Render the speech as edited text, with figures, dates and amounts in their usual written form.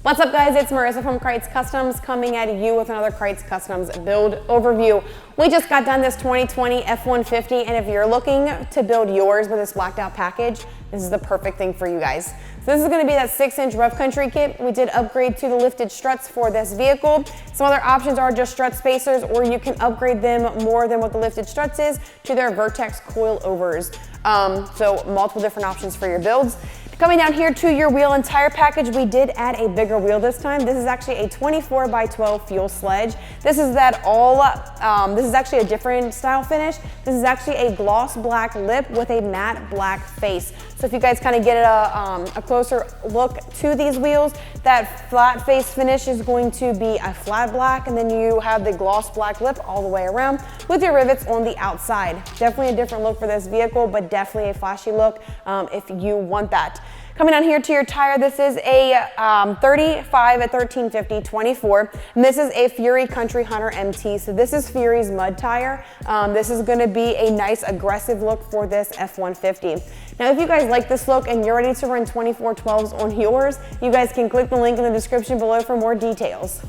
What's up guys, it's Marissa from Krietz Customs coming at you with another Krietz Customs build overview. We just got done this 2020 F-150 and if you're looking to build yours with this blacked out package, this is the perfect thing for you guys. So this is going to be that 6-inch rough country kit. We did upgrade to the lifted struts for this vehicle. Some other options are just strut spacers, or you can upgrade them more than what the lifted struts is to their Vertex coilovers. So multiple different options for your builds. Coming down here to your wheel and tire package, we did add a bigger wheel this time. This is actually a 24x12 Fuel Sledge. This is this is actually a different style finish. This is actually a gloss black lip with a matte black face. So if you guys kind of get a closer look to these wheels, that flat face finish is going to be a flat black, and then you have the gloss black lip all the way around with your rivets on the outside. Definitely a different look for this vehicle, but definitely a flashy look if you want that. Coming down here to your tire, this is a 35 at 1350 24, and this is a Fury Country Hunter MT. So this is Fury's mud tire. This is going to be a nice aggressive look for this F-150. Now, if you guys like this look and you're ready to run 2412s on yours, you guys can click the link in the description below for more details.